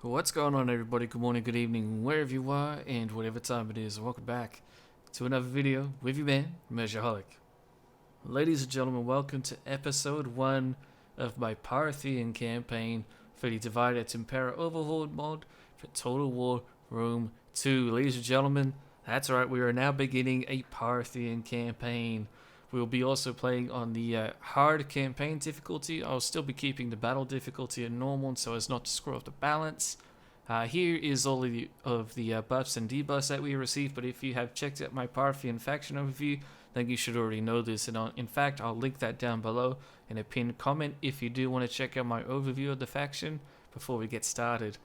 What's going on, everybody? Good morning, good evening, wherever you are, and whatever time it is. Welcome back to another video with your man, Measureaholic. Ladies and gentlemen, welcome to episode 1 of my Parthian campaign for the Divide at Impera Overhauled mod for Total War Rome 2. Ladies and gentlemen, that's right, we are now beginning a Parthian campaign. We will be also playing on the hard campaign difficulty. I'll still be keeping the battle difficulty at normal so as not to screw up the balance. Here is all of the buffs and debuffs that we received, but if you have checked out my Parthian faction overview, then you should already know this. And in fact, I'll link that down below in a pinned comment if you do want to check out my overview of the faction before we get started.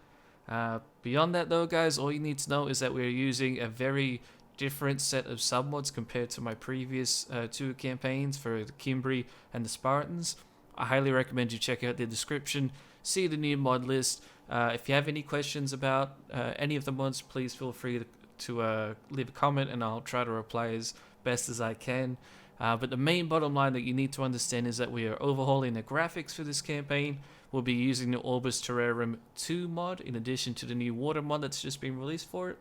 Beyond that though, guys, all you need to know is that we're using a very different set of submods compared to my previous 2 campaigns for the Cimbri and the Spartans. I highly recommend you check out the description, see the new mod list. If you have any questions about any of the mods, please feel free to leave a comment and I'll try to reply as best as I can. But the main bottom line that you need to understand is that we are overhauling the graphics for this campaign. We'll be using the Orbis Terrarium 2 mod in addition to the new water mod that's just been released for it.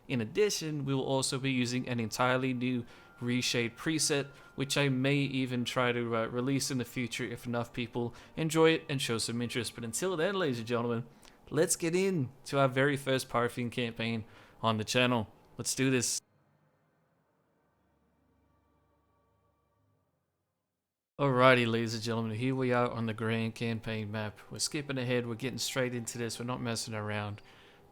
In addition, we will also be using an entirely new reshade preset, which I may even try to release in the future if enough people enjoy it and show some interest. But until then, ladies and gentlemen, let's get into our very first Parthian campaign on the channel. Let's do this. Alrighty, ladies and gentlemen, here we are on the grand campaign map. We're skipping ahead, we're getting straight into this, we're not messing around.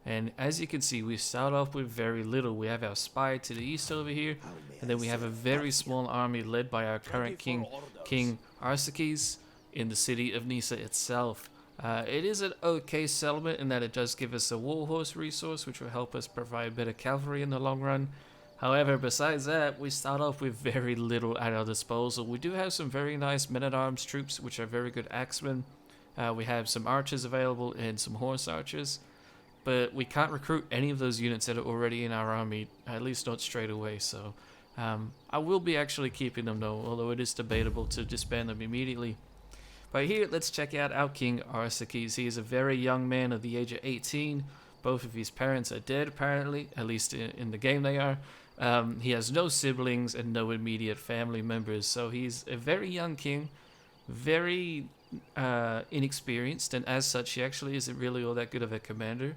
And as you can see, we start off with very little. We have our spy to the east over here, and then we have a very small army led by our current king, King Arsaces, in the city of Nisa itself. It is an okay settlement in that it does give us a warhorse resource, which will help us provide better cavalry in the long run. However, besides that, we start off with very little at our disposal. We do have some very nice men-at-arms troops, which are very good axemen. We have some archers available and some horse archers. But we can't recruit any of those units that are already in our army, at least not straight away, so I will be actually keeping them though, although it is debatable to disband them immediately. But here, let's check out our King Arsaces. He is a very young man of the age of 18. Both of his parents are dead, apparently, at least in the game they are. He has no siblings and no immediate family members, so he's a very young king, very inexperienced, and as such, he actually isn't really all that good of a commander.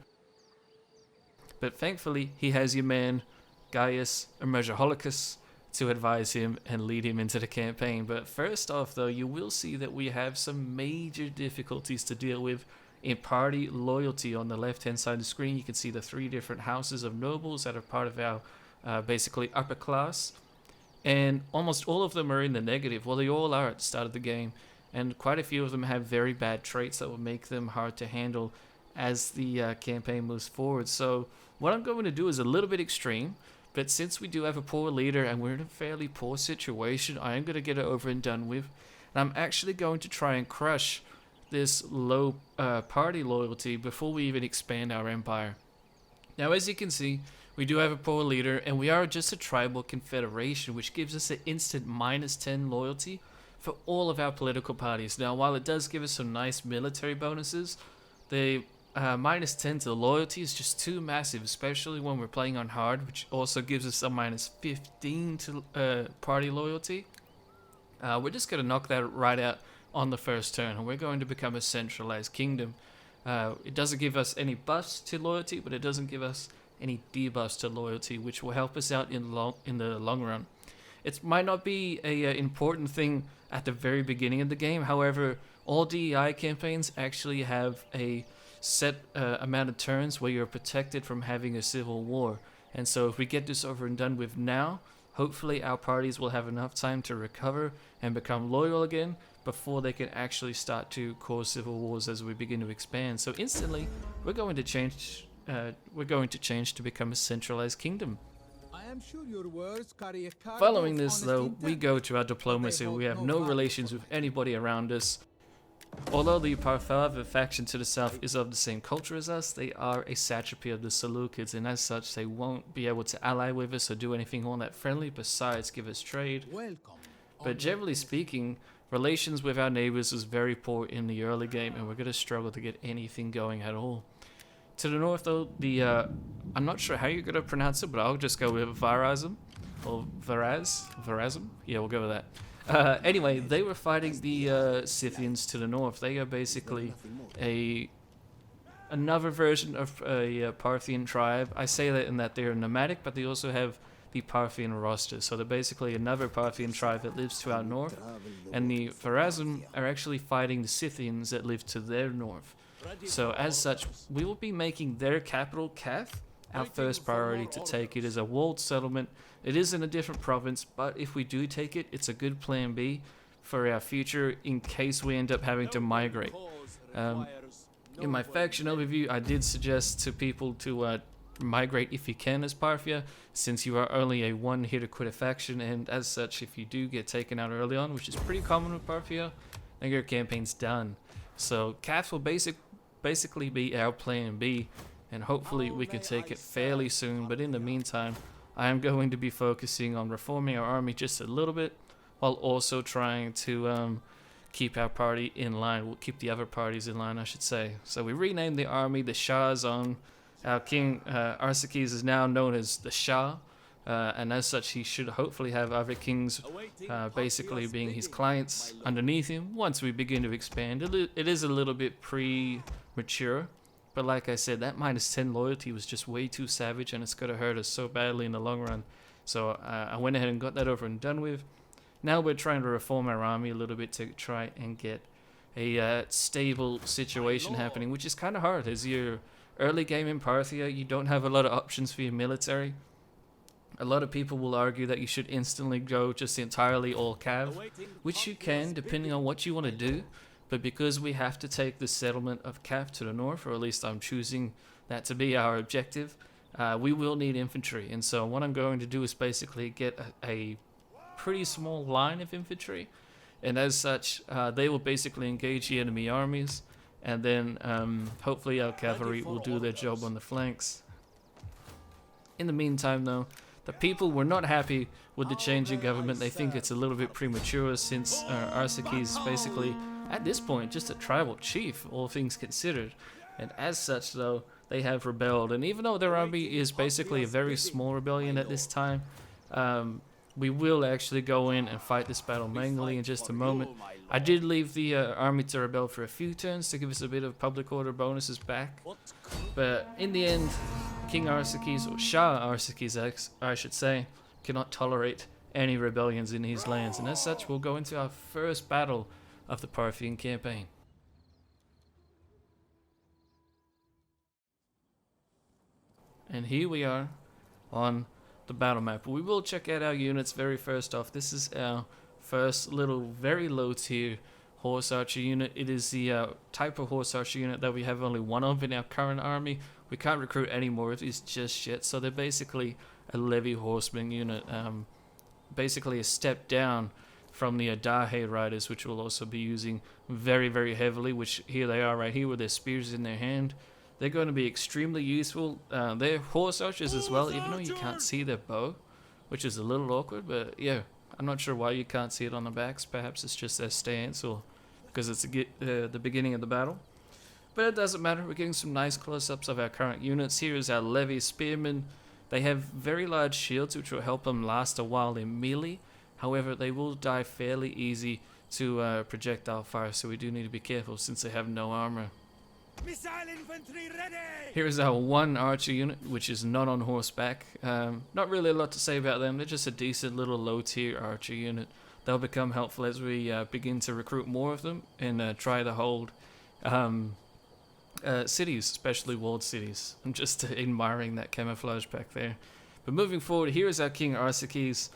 But thankfully, he has your man, Gaius Emergeholicus, to advise him and lead him into the campaign. But first off, though, you will see that we have some major difficulties to deal with in party loyalty. On the left-hand side of the screen, you can see the 3 different houses of nobles that are part of our basically upper class. And almost all of them are in the negative. Well, they all are at the start of the game. And quite a few of them have very bad traits that will make them hard to handle as the campaign moves forward. So what I'm going to do is a little bit extreme, but since we do have a poor leader and we're in a fairly poor situation, I am going to get it over and done with. And I'm actually going to try and crush this low party loyalty before we even expand our empire. Now, as you can see, we do have a poor leader, and we are just a tribal confederation, which gives us an instant -10 loyalty for all of our political parties. Now, while it does give us some nice military bonuses, the -10 to loyalty is just too massive, especially when we're playing on hard, which also gives us a -15 to party loyalty. We're just going to knock that right out on the first turn, and we're going to become a centralized kingdom. It doesn't give us any buffs to loyalty, but it doesn't give us any debuffs to loyalty, which will help us out in the long run. It might not be a important thing at the very beginning of the game. However, all DEI campaigns actually have a set amount of turns where you're protected from having a civil war. And so if we get this over and done with now, hopefully our parties will have enough time to recover and become loyal again before they can actually start to cause civil wars as we begin to expand. So instantly, we're going to change to become a centralized kingdom. Following this, though, we go to our diplomacy. We have no relations with anybody around us. Although the Parthia faction to the south is of the same culture as us, they are a satrapy of the Seleucids, and as such, they won't be able to ally with us or do anything all that friendly besides give us trade. But generally speaking, relations with our neighbors was very poor in the early game, and we're going to struggle to get anything going at all. To the north, though, I'm not sure how you're gonna pronounce it, but I'll just go with Varazm or Varazm. Yeah, we'll go with that. Anyway, they were fighting the Scythians to the north. They are basically another version of a Parthian tribe. I say that in that they're nomadic, but they also have the Parthian roster. So they're basically another Parthian tribe that lives to our north, and the Varazm are actually fighting the Scythians that live to their north. So as such, we will be making their capital, Kath, our first priority to take. It is a walled settlement. It is in a different province, but if we do take it, it's a good plan B for our future in case we end up having to migrate. In my faction overview, I did suggest to people to migrate if you can as Parthia, since you are only a one-hit or quit a faction, and as such, if you do get taken out early on, which is pretty common with Parthia, then your campaign's done. So Kath will basically be our plan B, and hopefully we can take it fairly soon. But in the meantime, I am going to be focusing on reforming our army just a little bit, while also trying to keep our party in line. We'll keep the other parties in line, I should say. So we renamed the army the Shah's on. Our king Arsakes is now known as the Shah, and as such he should hopefully have other kings basically being his clients underneath him once we begin to expand. It is a little bit premature, but like I said, that -10 loyalty was just way too savage, and it's going to hurt us so badly in the long run. So I went ahead and got that over and done with. Now we're trying to reform our army a little bit to try and get a stable situation happening, which is kind of hard. As you're early game in Parthia, you don't have a lot of options for your military. A lot of people will argue that you should instantly go just entirely all cav, which you can depending on what you want to do. But because we have to take the settlement of Cav to the north, or at least I'm choosing that to be our objective, we will need infantry. And so what I'm going to do is basically get a pretty small line of infantry, and as such they will basically engage the enemy armies, and then hopefully our cavalry will do their job on the flanks. In the meantime though, the people were not happy with the change in government. They think it's a little bit premature, since Arsakes is basically at this point just a tribal chief, all things considered, and as such though they have rebelled. And even though their army is basically a very small rebellion at this time, we will actually go in and fight this battle manually in just a moment. I did leave the army to rebel for a few turns to give us a bit of public order bonuses back, but in the end, King Arsakes, or Shah Arsakes I should say, cannot tolerate any rebellions in his lands, and as such we'll go into our first battle of the Parthian campaign. And here we are on the battle map. We will check out our units very first off. This is our first little very low tier horse archer unit. It is the type of horse archer unit that we have only one of in our current army. We can't recruit any more of these just yet, so they're basically a levy horseman unit, basically a step down from the Dahe riders, which we'll also be using very, very heavily, which here they are right here with their spears in their hand. They're going to be extremely useful. They're horse archers as well, even though you can't see their bow, which is a little awkward, but yeah, I'm not sure why you can't see it on the backs. Perhaps it's just their stance, or because it's the beginning of the battle. But it doesn't matter. We're getting some nice close-ups of our current units. Here is our levy spearmen. They have very large shields, which will help them last a while in melee. However, they will die fairly easy to projectile fire, so we do need to be careful since they have no armor. Missile infantry ready! Here is our one archer unit, which is not on horseback. Not really a lot to say about them. They're just a decent little low-tier archer unit. They'll become helpful as we begin to recruit more of them and try to hold cities, especially walled cities. I'm just admiring that camouflage back there. But moving forward, here is our King Arsakes.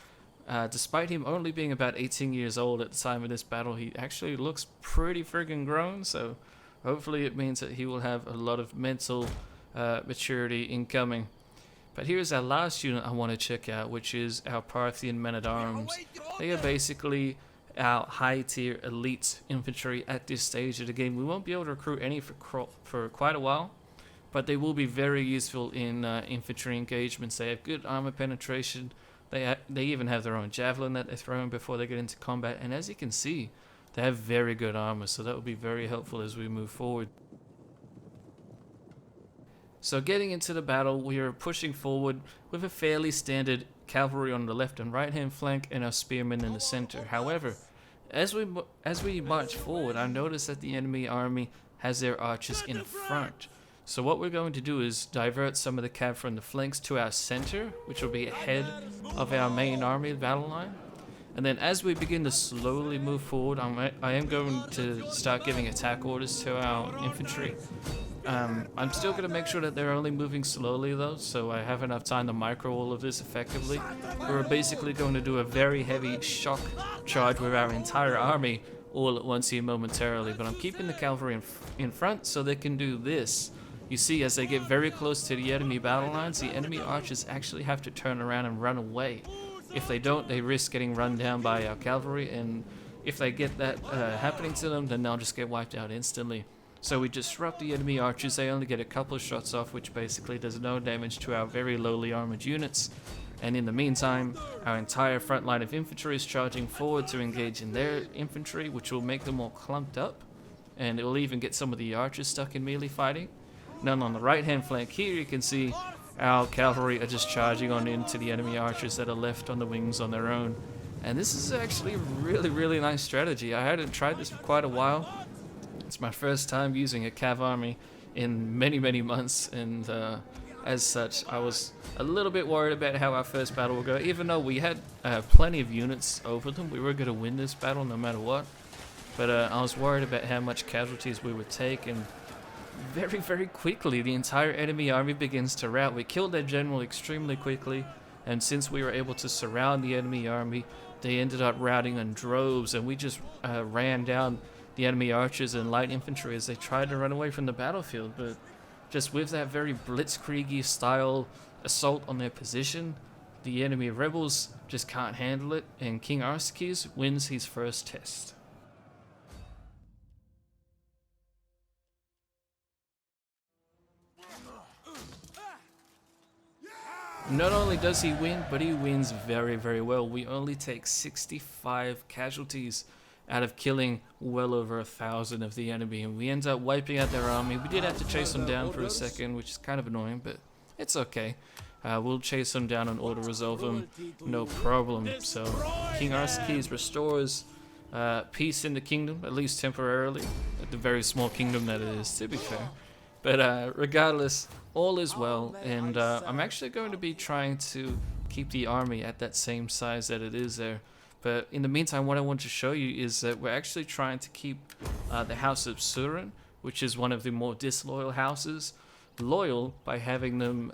Despite him only being about 18 years old at the time of this battle, he actually looks pretty friggin' grown, so hopefully it means that he will have a lot of mental maturity incoming. But here's our last unit I want to check out, which is our Parthian men-at-arms. They are basically our high-tier elite infantry at this stage of the game. We won't be able to recruit any for quite a while, but they will be very useful in infantry engagements. They have good armor penetration. They even have their own javelin that they throw in before they get into combat, and as you can see, they have very good armor, so that will be very helpful as we move forward. So getting into the battle, we are pushing forward with a fairly standard cavalry on the left and right hand flank and our spearmen in the center. However, as we march forward, I notice that the enemy army has their archers in front. So what we're going to do is divert some of the cav from the flanks to our center, which will be ahead of our main army battle line. And then as we begin to slowly move forward, I am going to start giving attack orders to our infantry. I'm still going to make sure that they're only moving slowly though, so I have enough time to micro all of this effectively. We're basically going to do a very heavy shock charge with our entire army all at once here momentarily, but I'm keeping the cavalry in front so they can do this. You see, as they get very close to the enemy battle lines, the enemy archers actually have to turn around and run away. If they don't, they risk getting run down by our cavalry, and if they get that happening to them, then they'll just get wiped out instantly. So we disrupt the enemy archers. They only get a couple of shots off, which basically does no damage to our very lowly armored units. And in the meantime, our entire front line of infantry is charging forward to engage in their infantry, which will make them all clumped up, and it will even get some of the archers stuck in melee fighting. Then on the right hand flank here, you can see our cavalry are just charging on into the enemy archers that are left on the wings on their own. And this is actually a really nice strategy. I hadn't tried this for quite a while. It's my first time using a cav army in many months, and as such, I was a little bit worried about how our first battle would go. Even though we had plenty of units over them, we were going to win this battle no matter what. But I was worried about how much casualties we would take, and very quickly the entire enemy army begins to rout. We killed their general extremely quickly, and since we were able to surround the enemy army, they ended up routing in droves, and we just ran down the enemy archers and light infantry as they tried to run away from the battlefield. But just with that very blitzkrieg style assault on their position, the enemy rebels just can't handle it, and King Arsaces wins his first test. Not only does he win, but he wins very well. We only take 65 casualties out of killing well over 1,000 of the enemy, and we end up wiping out their army. We did have to chase them down for a second, which is kind of annoying, but it's okay. We'll chase them down and auto-resolve them, no problem. So King Arsaces restores peace in the kingdom, at least temporarily, at the very small kingdom that it is, to be fair. But regardless, all is well, and I'm actually going to be trying to keep the army at that same size that it is there. But in the meantime, what I want to show you is that we're actually trying to keep the House of Surin, which is one of the more disloyal houses, loyal by having them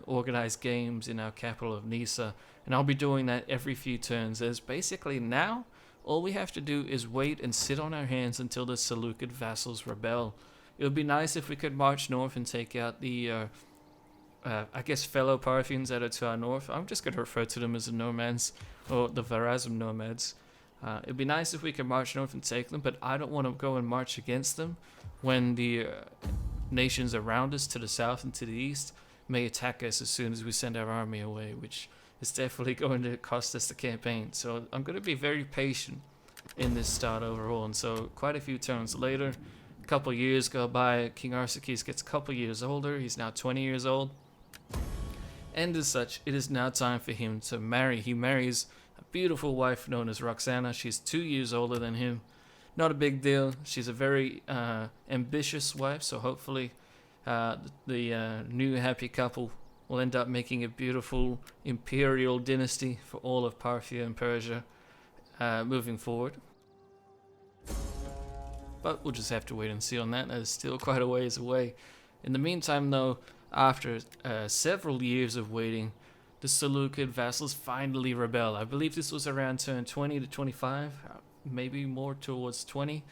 organize games in our capital of Nisa. And I'll be doing that every few turns, as basically now, all we have to do is wait and sit on our hands until the Seleucid vassals rebel. It would be nice if we could march north and take out the, I guess, fellow Parthians that are to our north. I'm just going to refer to them as the nomads, or the Varazim nomads. It'd be nice if we could march north and take them, but I don't want to go and march against them when the nations around us to the south and to the east may attack us as soon as we send our army away, which is definitely going to cost us the campaign. So I'm going to be very patient in this start overall. And so quite a few turns later, a couple years go by, King Arsaces gets a couple years older. He's now 20 years old. And as such, it is now time for him to marry. He marries a beautiful wife known as Roxana. She's 2 years older than him. Not a big deal. She's a very ambitious wife, so hopefully the new happy couple will end up making a beautiful imperial dynasty for all of Parthia and Persia moving forward. But we'll just have to wait and see on that. That is still quite a ways away. In the meantime, though, after several years of waiting, the Seleucid vassals finally rebel. I believe this was around turn 20 to 25, maybe more towards 20.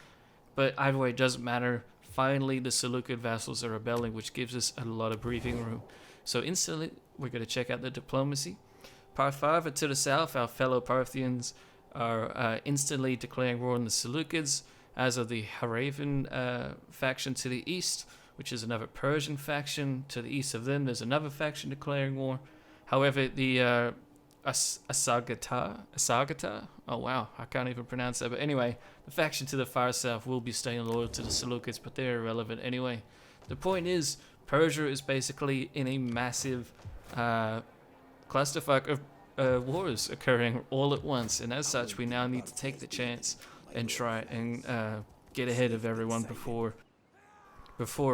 But either way, it doesn't matter. Finally, the Seleucid vassals are rebelling, which gives us a lot of breathing room. So instantly, we're going to check out the diplomacy. Parthia to the south, our fellow Parthians are instantly declaring war on the Seleucids, as of the Haravan faction to the east, which is another Persian faction. To the east of them, there's another faction declaring war. However, the Asagata, oh wow, I can't even pronounce that. But anyway, the faction to the far south will be staying loyal to the Seleucids, but they're irrelevant anyway. The point is, Persia is basically in a massive clusterfuck of wars occurring all at once, and as such, we now need to take the chance and try and get ahead of everyone before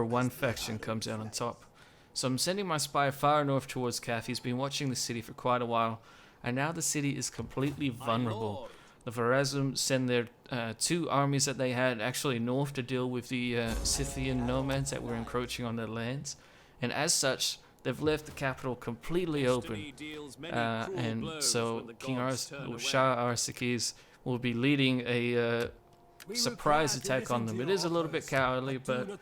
one faction comes out on top. So I'm sending my spy far north towards Kath. He's been watching the city for quite a while, and now the city is completely vulnerable. The Varazim send their 2 armies that they had actually north to deal with the Scythian nomads that were encroaching on their lands, and as such, they've left the capital completely open. And so Shah Arsakes will be leading a surprise attack on them. It is a little bit cowardly, but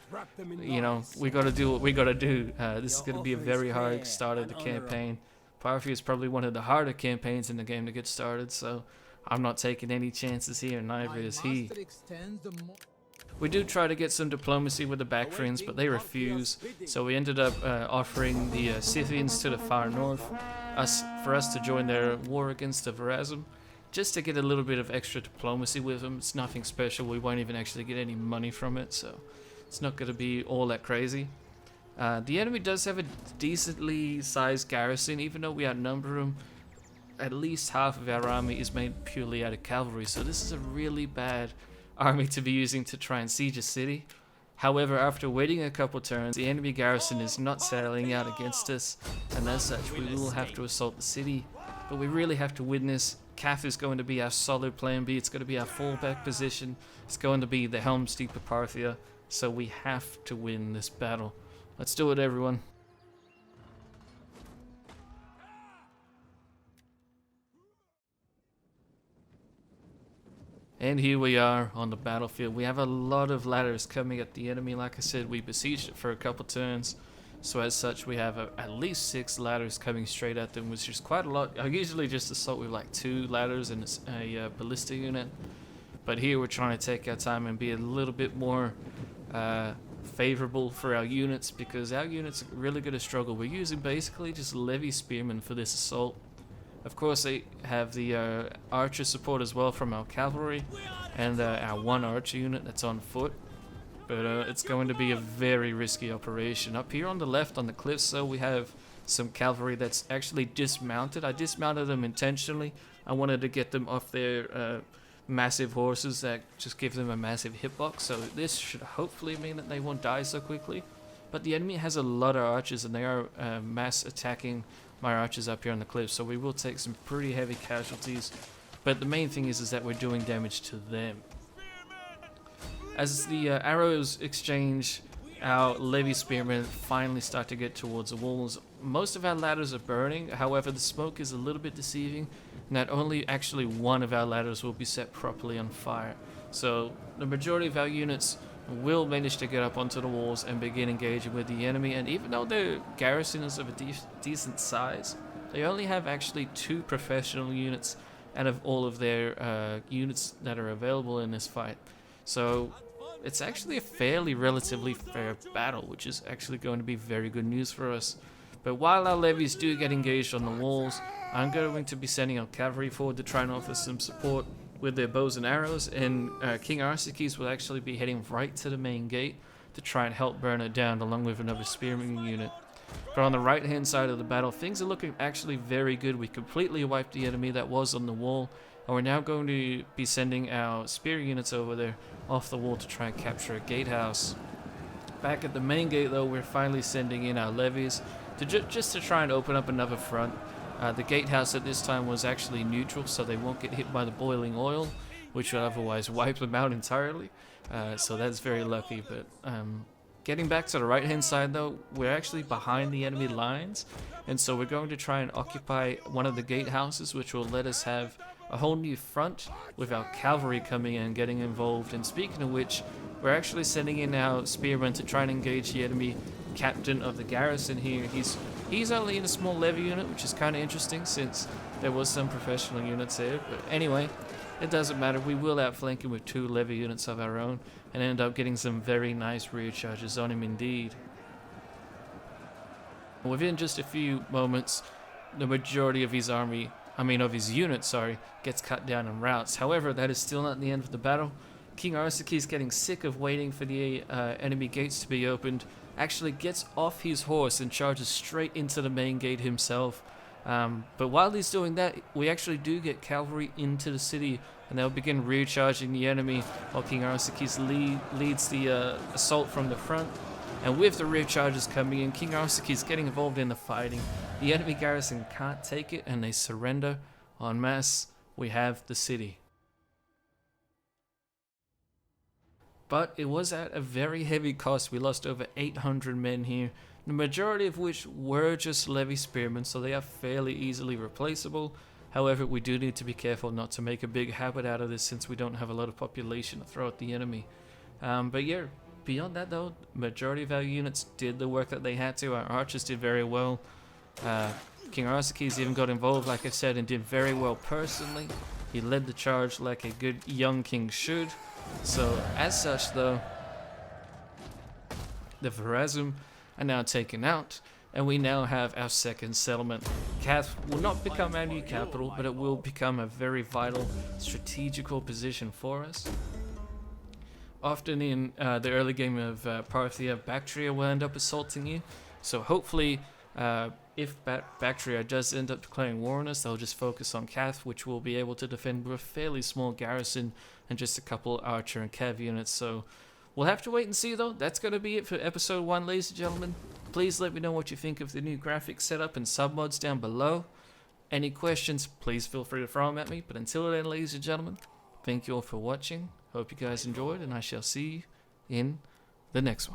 you know, we gotta do what we gotta do. This is gonna be a very hard start of the campaign. Parthia is probably one of the harder campaigns in the game to get started, so I'm not taking any chances here, neither is he. We do try to get some diplomacy with the Bactrians, but they refuse, so we ended up offering the Scythians to the far north for us to join their war against the Varazim, just to get a little bit of extra diplomacy with them. It's nothing special, we won't even actually get any money from it, so it's not going to be all that crazy. The enemy does have a decently sized garrison, even though we outnumber them. At least half of our army is made purely out of cavalry, so this is a really bad army to be using to try and siege a city. However, after waiting a couple turns, the enemy garrison is not settling out against us, and as such we will have to assault the city. But we really have to win this. Kath is going to be our solid plan B, it's going to be our fallback position, it's going to be the Helm's Deep of Parthia, so we have to win this battle. Let's do it, everyone. And here we are on the battlefield. We have a lot of ladders coming at the enemy. Like I said, we besieged it for a couple turns. So as such, we have at least 6 ladders coming straight at them, which is quite a lot. I usually just assault with like 2 ladders and a ballista unit. But here we're trying to take our time and be a little bit more favorable for our units, because our units are really going to struggle. We're using basically just levy spearmen for this assault. Of course, they have the archer support as well from our cavalry and our 1 archer unit that's on foot. But it's going to be a very risky operation. Up here on the left on the cliffs, though, we have some cavalry that's actually dismounted. I dismounted them intentionally. I wanted to get them off their massive horses that just give them a massive hitbox. So this should hopefully mean that they won't die so quickly. But the enemy has a lot of archers, and they are mass attacking my archers up here on the cliff, so we will take some pretty heavy casualties, but the main thing is that we're doing damage to them. As the arrows exchange, our levy spearmen finally start to get towards the walls. Most of our ladders are burning, however the smoke is a little bit deceiving, and that only actually 1 of our ladders will be set properly on fire. So the majority of our units will manage to get up onto the walls and begin engaging with the enemy, and even though their garrison is of a decent size, they only have actually 2 professional units out of all of their units that are available in this fight. So it's actually a fairly relatively fair battle, which is actually going to be very good news for us. But while our levies do get engaged on the walls, I'm going to be sending our cavalry forward to try and offer some support with their bows and arrows, and King Arsakes will actually be heading right to the main gate to try and help burn it down, along with another spearman unit. But on the right hand side of the battle, things are looking actually very good. We completely wiped the enemy that was on the wall, and we're now going to be sending our spear units over there off the wall to try and capture a gatehouse. Back at the main gate though, we're finally sending in our levies to just to try and open up another front. The gatehouse at this time was actually neutral, so they won't get hit by the boiling oil, which would otherwise wipe them out entirely. So that's very lucky. But getting back to the right hand side though, we're actually behind the enemy lines, and so we're going to try and occupy one of the gatehouses, which will let us have a whole new front with our cavalry coming in and getting involved. And speaking of which, we're actually sending in our spearmen to try and engage the enemy captain of the garrison here. He's only in a small levy unit, which is kind of interesting since there was some professional units there. But anyway, it doesn't matter. We will outflank him with 2 levy units of our own and end up getting some very nice rear charges on him indeed. Within just a few moments, the majority of his units, gets cut down in routes. However, that is still not the end of the battle. King Arsaces, getting sick of waiting for the enemy gates to be opened, actually gets off his horse and charges straight into the main gate himself. But while he's doing that, we actually do get cavalry into the city, and they'll begin recharging the enemy while King Arsaces leads the assault from the front. And with the rear charges coming in, King Arsaces getting involved in the fighting. The enemy garrison can't take it, and they surrender en masse. We have the city. But it was at a very heavy cost. We lost over 800 men here, the majority of which were just levy spearmen, so they are fairly easily replaceable. However, we do need to be careful not to make a big habit out of this, since we don't have a lot of population to throw at the enemy. But yeah, beyond that though, majority of our units did the work that they had to. Our archers did very well. King Arsaces even got involved, like I said, and did very well personally. He led the charge like a good young king should. So, as such though, the Verasum are now taken out, and we now have our second settlement. Kath will not become our new capital, but it will become a very vital strategical position for us. Often in the early game of Parthia, Bactria will end up assaulting you, so hopefully if Bactria does end up declaring war on us, they'll just focus on Kath, which will be able to defend with a fairly small garrison and just a couple archer and cav units. So we'll have to wait and see though. That's going to be it for episode 1, ladies and gentlemen. Please let me know what you think of the new graphics setup and submods down below. Any questions, please feel free to throw them at me. But until then, ladies and gentlemen, thank you all for watching. Hope you guys enjoyed, and I shall see you in the next one.